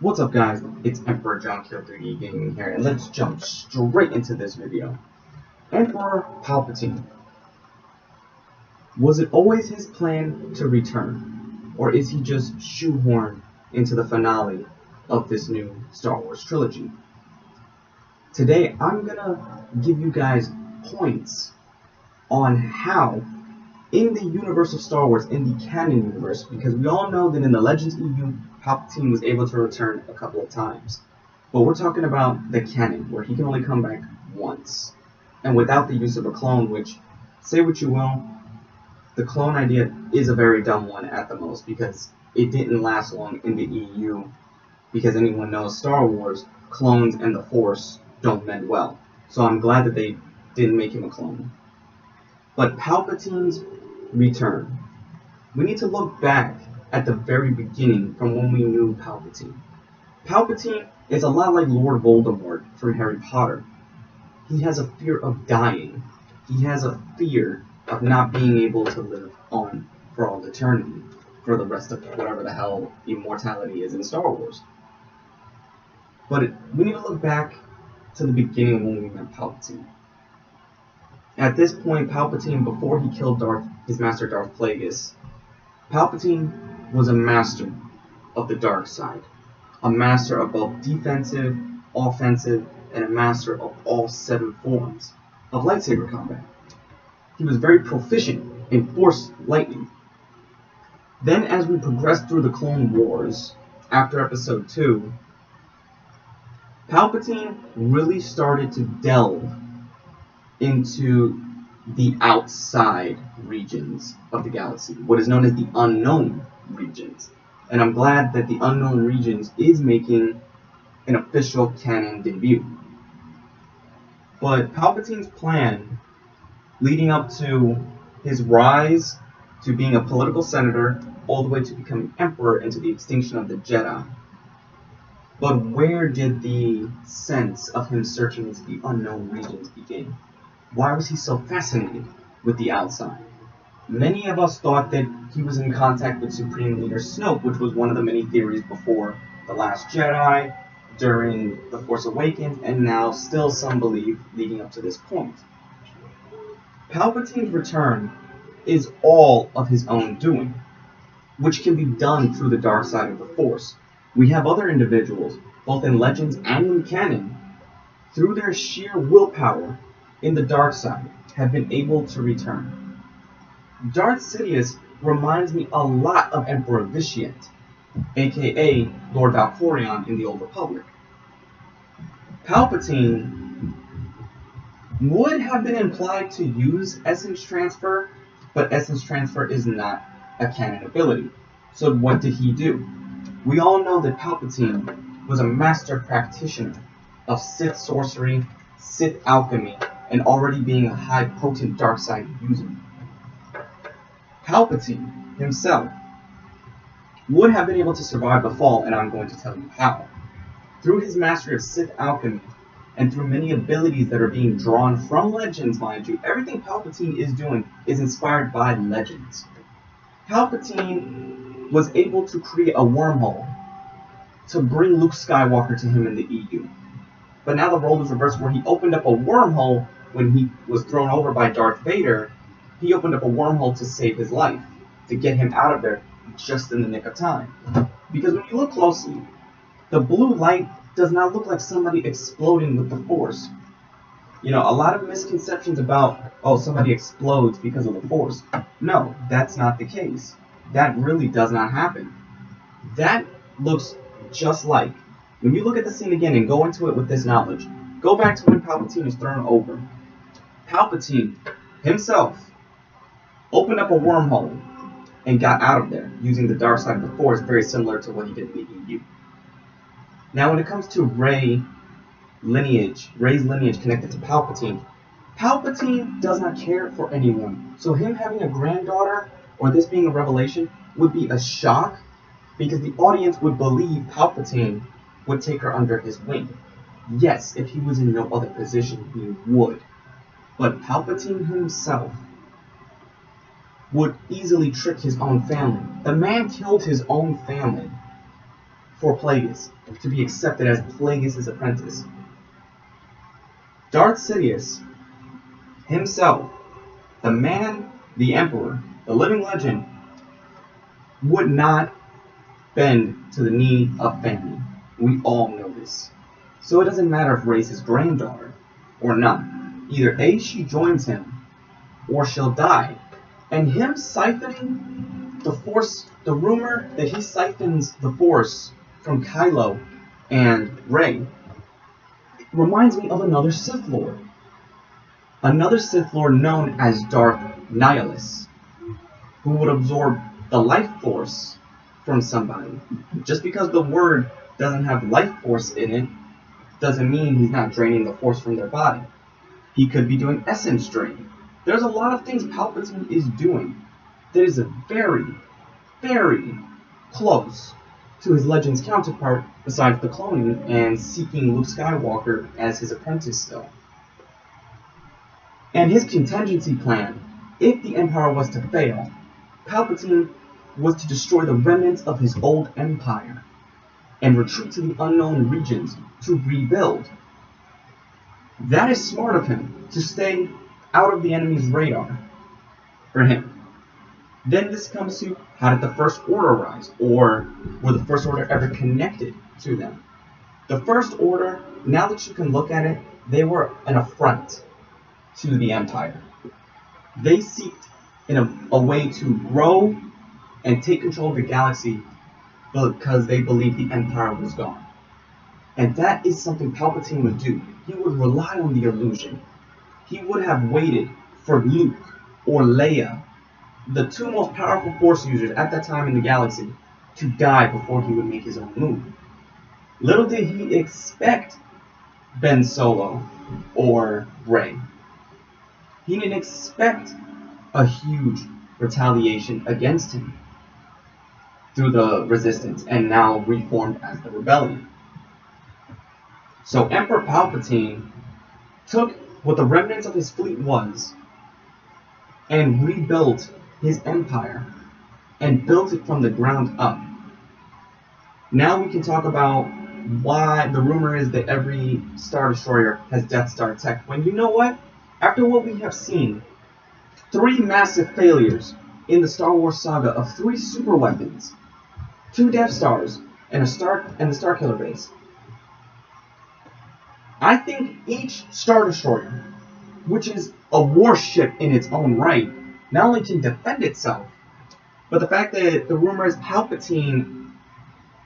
What's up guys, it's Emperor John Kill 3D Gaming here, and let's jump straight into this video. Emperor Palpatine. Was it always his plan to return, or is he just shoehorned into the finale of this new Star Wars trilogy? Today I'm gonna give you guys points on how, in the universe of Star Wars, in the canon universe, because we all know that in the Legends EU, Palpatine was able to return a couple of times. But we're talking about the canon, where he can only come back once. And without the use of a clone, which, say what you will, the clone idea is a very dumb one at the most, because it didn't last long in the EU, because anyone knows Star Wars, clones and the Force don't mend well. So I'm glad that they didn't make him a clone. But Palpatine's return. We need to look back at the very beginning from when we knew Palpatine. Palpatine is a lot like Lord Voldemort from Harry Potter. He has a fear of dying. He has a fear of not being able to live on for all eternity, for the rest of whatever the hell immortality is in Star Wars. But we need to look back to the beginning of when we met Palpatine. At this point, Palpatine, before he killed his master Darth Plagueis, Palpatine was a master of the dark side, a master of both defensive, offensive, and a master of all 7 forms of lightsaber combat. He was very proficient in Force lightning. Then, as we progressed through the Clone Wars, after Episode 2, Palpatine really started to delve into the outside regions of the galaxy, what is known as the unknown regions. And I'm glad that the unknown regions is making an official canon debut. But Palpatine's plan, leading up to his rise to being a political senator, all the way to becoming emperor and to the extinction of the Jedi. But where did the sense of him searching into the unknown regions begin? Why was he so fascinated with the outside? Many of us thought that he was in contact with Supreme Leader Snoke, which was one of the many theories before The Last Jedi, during The Force Awakens, and now still some believe leading up to this point. Palpatine's return is all of his own doing, which can be done through the dark side of the Force. We have other individuals, both in Legends and in canon, through their sheer willpower in the dark side, have been able to return. Darth Sidious reminds me a lot of Emperor Vitiate, aka Lord Valkorion in the Old Republic. Palpatine would have been implied to use Essence Transfer, but Essence Transfer is not a canon ability. So what did he do? We all know that Palpatine was a master practitioner of Sith sorcery, Sith alchemy, and already being a high potent dark side user. Palpatine himself would have been able to survive the fall, and I'm going to tell you how. Through his mastery of Sith alchemy, and through many abilities that are being drawn from Legends, mind you, everything Palpatine is doing is inspired by Legends. Palpatine was able to create a wormhole to bring Luke Skywalker to him in the EU. But now the role is reversed, where he opened up a wormhole when he was thrown over by Darth Vader. He opened up a wormhole to save his life, to get him out of there just in the nick of time. Because when you look closely, the blue light does not look like somebody exploding with the Force. You know, a lot of misconceptions about, oh, somebody explodes because of the Force. No, that's not the case. That really does not happen. That looks just like, when you look at the scene again and go into it with this knowledge, go back to when Palpatine is thrown over. Palpatine himself opened up a wormhole and got out of there using the dark side of the Force, very similar to what he did in the EU. Now when it comes to Rey's lineage connected to Palpatine, Palpatine does not care for anyone. So him having a granddaughter, or this being a revelation, would be a shock, because the audience would believe Palpatine would take her under his wing. Yes, if he was in no other position, he would. But Palpatine himself would easily trick his own family. The man killed his own family for Plagueis to be accepted as Plagueis' apprentice. Darth Sidious himself, the man, the Emperor, the living legend, would not bend to the knee of family. We all know this. So it doesn't matter if Rey's his granddaughter or not. Either A, she joins him, or she'll die. And him siphoning the Force, the rumor that he siphons the Force from Kylo and Rey, reminds me of another Sith Lord. Another Sith Lord known as Darth Nihilus, who would absorb the life force from somebody. Just because the word doesn't have life force in it, doesn't mean he's not draining the force from their body. He could be doing essence drain. There's a lot of things Palpatine is doing that is very, very close to his Legends counterpart, besides the cloning and seeking Luke Skywalker as his apprentice still. And his contingency plan, if the Empire was to fail, Palpatine was to destroy the remnants of his old empire and retreat to the unknown regions to rebuild. That is smart of him, to stay out of the enemy's radar for him. Then this comes to, how did the First Order rise? Or were the First Order ever connected to them? The First Order, now that you can look at it, they were an affront to the Empire. They seeked in a way to grow and take control of the galaxy because they believed the Empire was gone. And that is something Palpatine would do. He would rely on the illusion. He would have waited for Luke or Leia, the two most powerful Force users at that time in the galaxy, to die before he would make his own move. Little did he expect Ben Solo or Rey. He didn't expect a huge retaliation against him through the Resistance, and now reformed as the Rebellion. So Emperor Palpatine took what the remnants of his fleet was and rebuilt his empire and built it from the ground up. Now we can talk about why the rumor is that every Star Destroyer has Death Star tech, when you know what? After what we have seen, 3 massive failures in the Star Wars saga of 3 super weapons, 2 Death Stars, and the Starkiller base, I think each Star Destroyer, which is a warship in its own right, not only can defend itself, but the fact that the rumor is Palpatine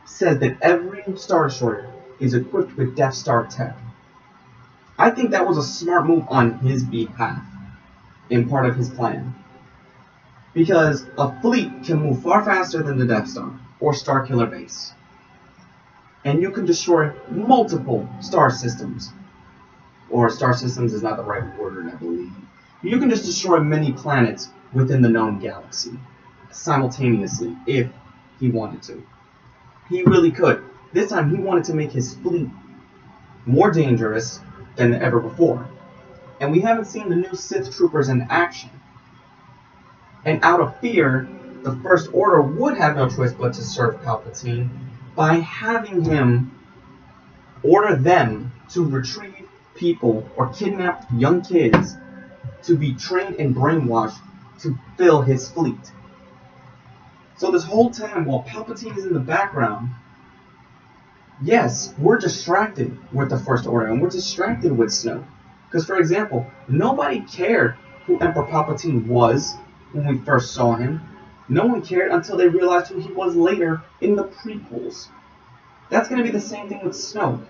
says that every Star Destroyer is equipped with Death Star tech. I think that was a smart move on his behalf in part of his plan. Because a fleet can move far faster than the Death Star or Starkiller base. And you can destroy multiple star systems. Or star systems is not the right word, I believe. You can just destroy many planets within the known galaxy simultaneously if he wanted to. He really could. This time he wanted to make his fleet more dangerous than ever before. And we haven't seen the new Sith troopers in action. And out of fear, the First Order would have no choice but to serve Palpatine by having him order them to retrieve people or kidnap young kids to be trained and brainwashed to fill his fleet. So this whole time while Palpatine is in the background, yes, we're distracted with the First Order and we're distracted with Snoke. Because, for example, nobody cared who Emperor Palpatine was when we first saw him. No one cared until they realized who he was later in the prequels. That's going to be the same thing with Snoke.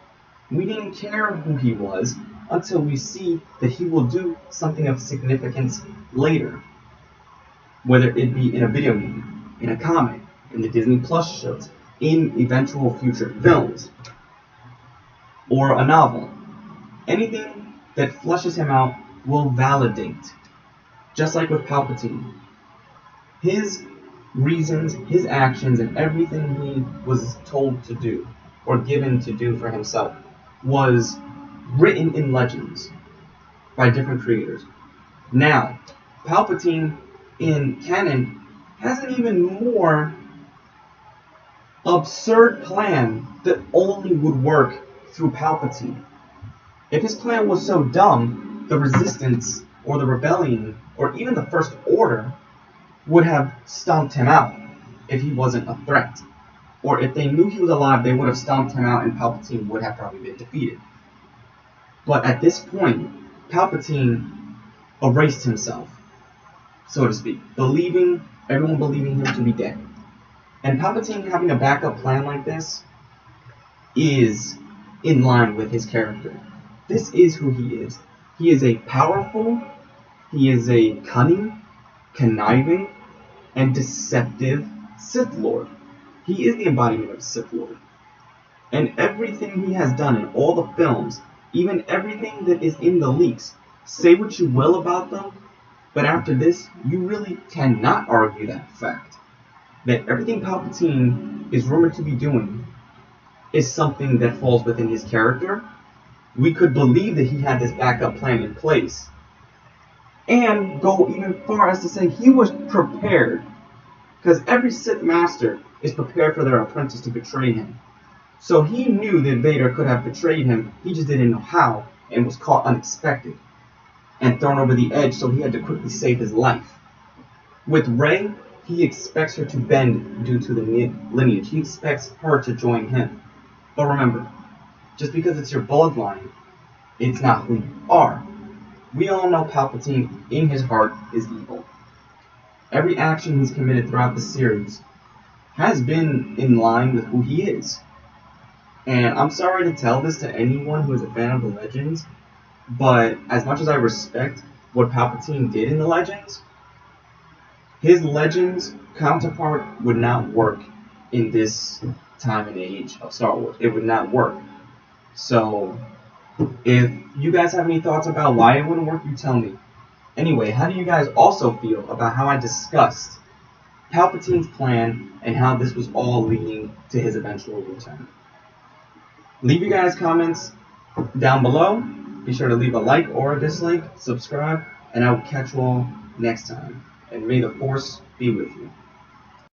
We didn't care who he was until we see that he will do something of significance later. Whether it be in a video game, in a comic, in the Disney Plus shows, in eventual future films, or a novel. Anything that flushes him out will validate. Just like with Palpatine. His reasons, his actions, and everything he was told to do, or given to do for himself, was written in legends by different creators. Now, Palpatine in canon has an even more absurd plan that only would work through Palpatine. If his plan was so dumb, the Resistance, or the Rebellion, or even the First Order would have stomped him out if he wasn't a threat. Or if they knew he was alive, they would have stomped him out and Palpatine would have probably been defeated. But at this point, Palpatine erased himself, so to speak, everyone believing him to be dead. And Palpatine having a backup plan like this is in line with his character. This is who he is. He is a powerful, he is a cunning, conniving, and deceptive Sith Lord. He is the embodiment of a Sith Lord. And everything he has done in all the films, even everything that is in the leaks, say what you will about them, but after this, you really cannot argue that fact. That everything Palpatine is rumored to be doing is something that falls within his character. We could believe that he had this backup plan in place. And go even far as to say he was prepared. Because every Sith Master is prepared for their apprentice to betray him. So he knew that Vader could have betrayed him, he just didn't know how, and was caught unexpected and thrown over the edge, so he had to quickly save his life. With Rey, he expects her to bend due to the lineage. He expects her to join him. But remember, just because it's your bloodline, it's not who you are. We all know Palpatine, in his heart, is evil. Every action he's committed throughout the series has been in line with who he is. And I'm sorry to tell this to anyone who is a fan of the Legends, but as much as I respect what Palpatine did in the Legends, his Legends counterpart would not work in this time and age of Star Wars. It would not work. So, if you guys have any thoughts about why it wouldn't work, you tell me. Anyway, how do you guys also feel about how I discussed Palpatine's plan and how this was all leading to his eventual return? Leave your guys' comments down below. Be sure to leave a like or a dislike, subscribe, and I will catch you all next time. And may the Force be with you.